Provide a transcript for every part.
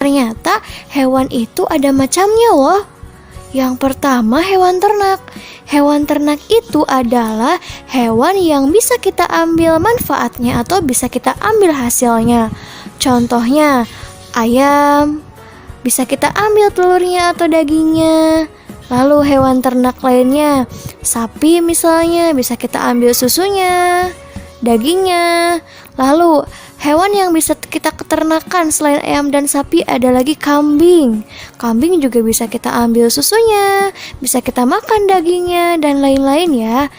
Ternyata hewan itu ada macamnya loh. Yang pertama hewan ternak. Hewan ternak itu adalah hewan yang bisa kita ambil manfaatnya atau bisa kita ambil hasilnya. Contohnya ayam, bisa kita ambil telurnya atau dagingnya. Lalu hewan ternak lainnya, sapi misalnya, bisa kita ambil susunya, dagingnya. Lalu hewan yang bisa kita keternakan selain ayam dan sapi ada lagi kambing. Kambing juga bisa kita ambil susunya, bisa kita makan dagingnya, dan lain-lain ya.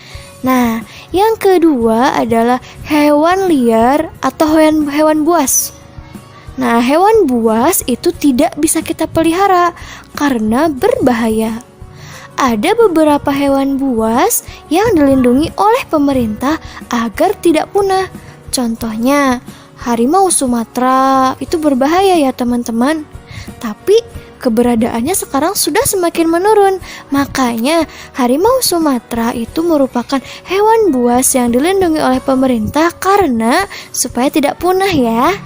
Nah, yang kedua adalah hewan liar atau hewan buas. Nah, hewan buas itu tidak bisa kita pelihara karena berbahaya. Ada beberapa hewan buas yang dilindungi oleh pemerintah agar tidak punah. Contohnya, harimau Sumatera itu berbahaya ya teman-teman. Tapi keberadaannya sekarang sudah semakin menurun. Makanya harimau Sumatera itu merupakan hewan buas yang dilindungi oleh pemerintah karena supaya tidak punah ya.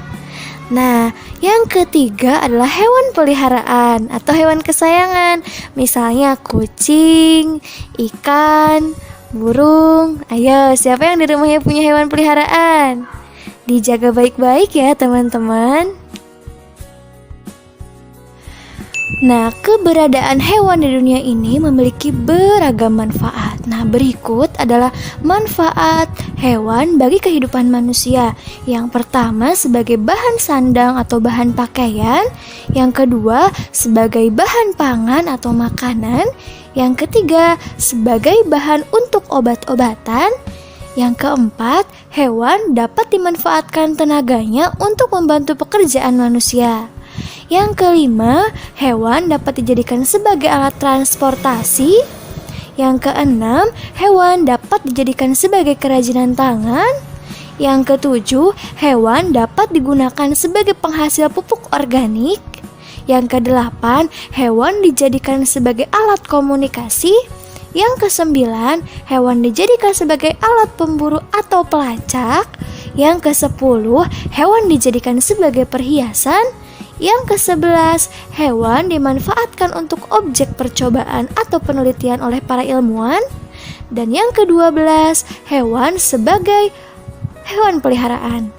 Nah, yang ketiga adalah hewan peliharaan atau hewan kesayangan. Misalnya kucing, ikan, burung. Ayo, siapa yang di rumahnya punya hewan peliharaan? Dijaga baik-baik ya teman-teman. Nah, keberadaan hewan di dunia ini memiliki beragam manfaat. Nah, berikut adalah manfaat hewan bagi kehidupan manusia. Yang pertama, sebagai bahan sandang atau bahan pakaian. Yang kedua, sebagai bahan pangan atau makanan. Yang ketiga, sebagai bahan untuk obat-obatan. Yang keempat, hewan dapat dimanfaatkan tenaganya untuk membantu pekerjaan manusia. Yang kelima, hewan dapat dijadikan sebagai alat transportasi. Yang keenam, hewan dapat dijadikan sebagai kerajinan tangan. Yang ketujuh, hewan dapat digunakan sebagai penghasil pupuk organik. Yang kedelapan, hewan dijadikan sebagai alat komunikasi. Yang kesembilan, hewan dijadikan sebagai alat pemburu atau pelacak. Yang kesepuluh, hewan dijadikan sebagai perhiasan. Yang ke-11, hewan dimanfaatkan untuk objek percobaan atau penelitian oleh para ilmuwan. Dan yang ke-12, hewan sebagai hewan peliharaan.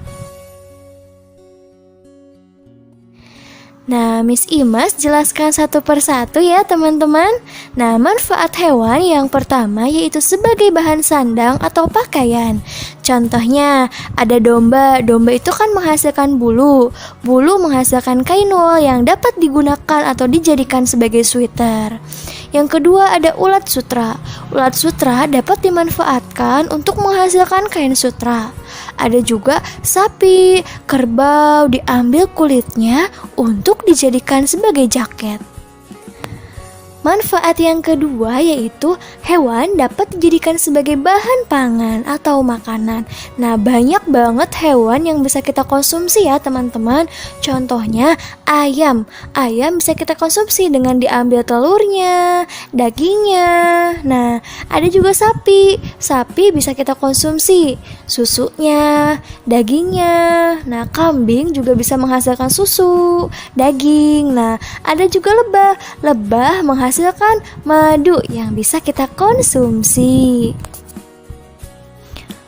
Nah, Miss Imas jelaskan satu persatu ya teman-teman. Nah, manfaat hewan yang pertama yaitu sebagai bahan sandang atau pakaian. Contohnya, ada domba. Domba itu kan menghasilkan bulu. Bulu menghasilkan kain wool yang dapat digunakan atau dijadikan sebagai sweater. Yang kedua ada ulat sutra. Ulat sutra dapat dimanfaatkan untuk menghasilkan kain sutra. Ada juga sapi, kerbau, diambil kulitnya untuk dijadikan sebagai jaket. Manfaat yang kedua yaitu hewan dapat dijadikan sebagai bahan pangan atau makanan. Nah, banyak banget hewan yang bisa kita konsumsi ya teman-teman. Contohnya ayam. Ayam bisa kita konsumsi dengan diambil telurnya, dagingnya. Nah, ada juga sapi. Sapi bisa kita konsumsi susunya, dagingnya. Nah, kambing juga bisa menghasilkan susu, daging. Nah, ada juga lebah. Lebah menghasilkan madu yang bisa kita konsumsi.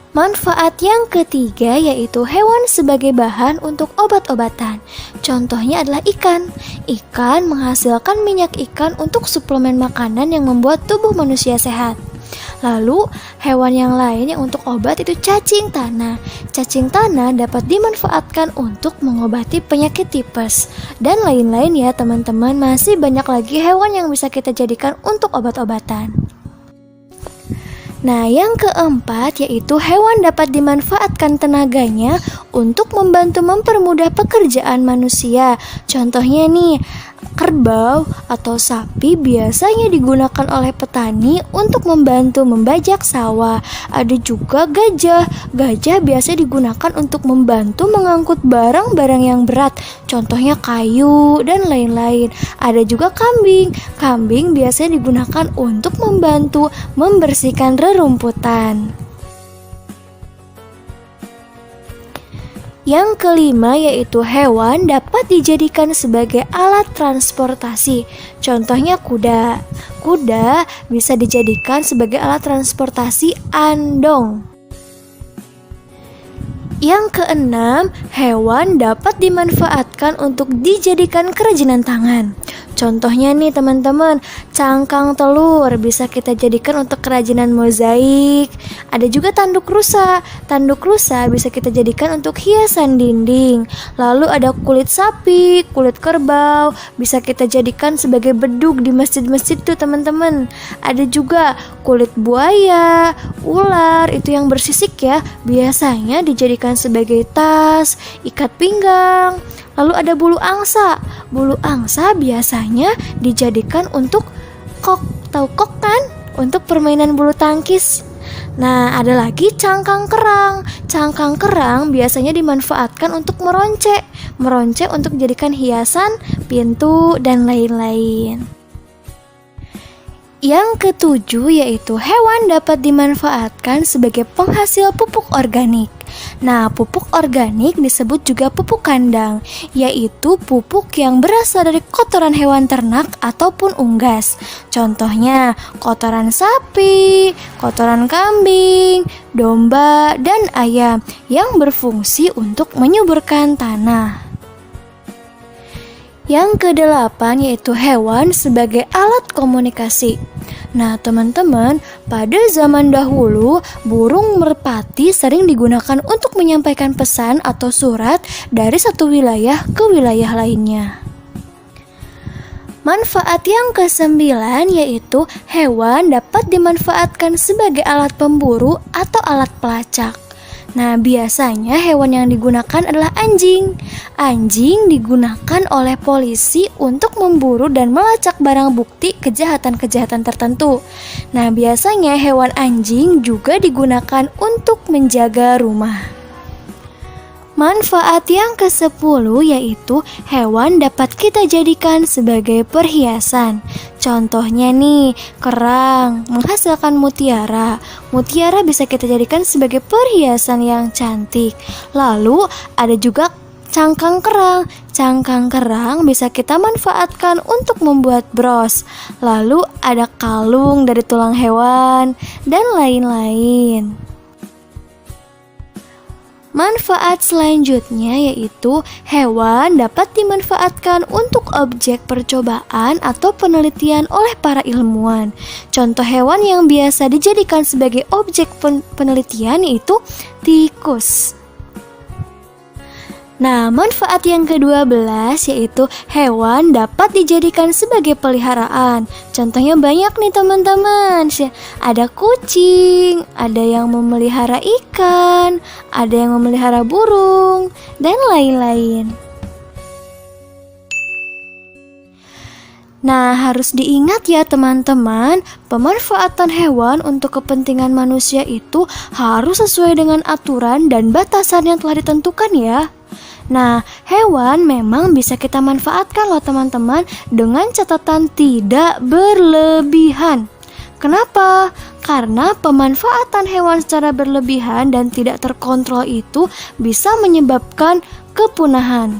Manfaat yang ketiga yaitu hewan sebagai bahan untuk obat-obatan. Contohnya adalah ikan. Ikan menghasilkan minyak ikan untuk suplemen makanan yang membuat tubuh manusia sehat. Lalu hewan yang lain yang untuk obat itu cacing tanah. Cacing tanah dapat dimanfaatkan untuk mengobati penyakit tipes dan lain-lain ya teman-teman. Masih banyak lagi hewan yang bisa kita jadikan untuk obat-obatan. Nah, yang keempat yaitu hewan dapat dimanfaatkan tenaganya untuk membantu mempermudah pekerjaan manusia. Contohnya nih, kerbau atau sapi biasanya digunakan oleh petani untuk membantu membajak sawah. Ada juga gajah. Gajah biasanya digunakan untuk membantu mengangkut barang-barang yang berat. Contohnya kayu dan lain-lain. Ada juga kambing. Kambing biasanya digunakan untuk membantu membersihkan rerumputan. Yang kelima yaitu hewan dapat dijadikan sebagai alat transportasi. Contohnya kuda. Kuda bisa dijadikan sebagai alat transportasi andong. Yang keenam, hewan dapat dimanfaatkan untuk dijadikan kerajinan tangan. Contohnya nih teman-teman, cangkang telur bisa kita jadikan untuk kerajinan mozaik. Ada juga tanduk rusa. Tanduk rusa bisa kita jadikan untuk hiasan dinding. Lalu ada kulit sapi, kulit kerbau bisa kita jadikan sebagai bedug di masjid-masjid tuh teman-teman. Ada juga kulit buaya, ular itu yang bersisik ya, biasanya dijadikan sebagai tas, ikat pinggang. Lalu ada bulu angsa. Bulu angsa biasanya dijadikan untuk kok, tahu kok kan? Untuk permainan bulu tangkis. Nah, ada lagi cangkang kerang. Cangkang kerang biasanya dimanfaatkan untuk meronce. Meronce untuk dijadikan hiasan, pintu, dan lain-lain. Yang ketujuh yaitu hewan dapat dimanfaatkan sebagai penghasil pupuk organik. Nah, pupuk organik disebut juga pupuk kandang, yaitu pupuk yang berasal dari kotoran hewan ternak ataupun unggas. Contohnya, kotoran sapi, kotoran kambing, domba, dan ayam yang berfungsi untuk menyuburkan tanah. Yang kedelapan yaitu hewan sebagai alat komunikasi. Nah teman-teman, pada zaman dahulu burung merpati sering digunakan untuk menyampaikan pesan atau surat dari satu wilayah ke wilayah lainnya. Manfaat yang kesembilan yaitu hewan dapat dimanfaatkan sebagai alat pemburu atau alat pelacak. Nah, biasanya hewan yang digunakan adalah anjing. Anjing digunakan oleh polisi untuk memburu dan melacak barang bukti kejahatan-kejahatan tertentu. Nah, biasanya hewan anjing juga digunakan untuk menjaga rumah. Manfaat yang ke-10 yaitu hewan dapat kita jadikan sebagai perhiasan. Contohnya nih, kerang menghasilkan mutiara. Mutiara bisa kita jadikan sebagai perhiasan yang cantik. Lalu ada juga cangkang kerang. Cangkang kerang bisa kita manfaatkan untuk membuat bros. Lalu ada kalung dari tulang hewan dan lain-lain. Manfaat selanjutnya yaitu hewan dapat dimanfaatkan untuk objek percobaan atau penelitian oleh para ilmuwan. Contoh hewan yang biasa dijadikan sebagai objek penelitian yaitu tikus. Nah, manfaat yang ke-12 yaitu hewan dapat dijadikan sebagai peliharaan. Contohnya banyak nih teman-teman. Ada kucing, ada yang memelihara ikan, ada yang memelihara burung, dan lain-lain. Nah, harus diingat ya teman-teman, pemanfaatan hewan untuk kepentingan manusia itu harus sesuai dengan aturan dan batasan yang telah ditentukan ya. Nah, hewan memang bisa kita manfaatkan loh teman-teman dengan catatan tidak berlebihan. Kenapa? Karena pemanfaatan hewan secara berlebihan dan tidak terkontrol itu bisa menyebabkan kepunahan.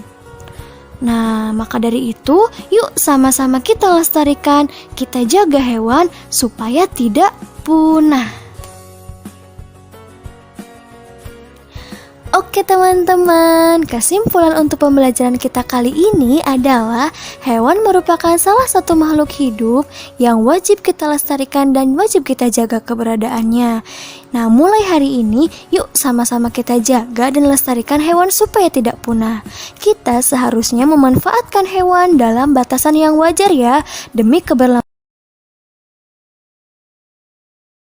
Nah, maka dari itu, yuk sama-sama kita lestarikan, kita jaga hewan supaya tidak punah. Oke teman-teman, kesimpulan untuk pembelajaran kita kali ini adalah hewan merupakan salah satu makhluk hidup yang wajib kita lestarikan dan wajib kita jaga keberadaannya. Nah, mulai hari ini yuk sama-sama kita jaga dan lestarikan hewan supaya tidak punah. Kita seharusnya memanfaatkan hewan dalam batasan yang wajar ya, demi keberlangsungan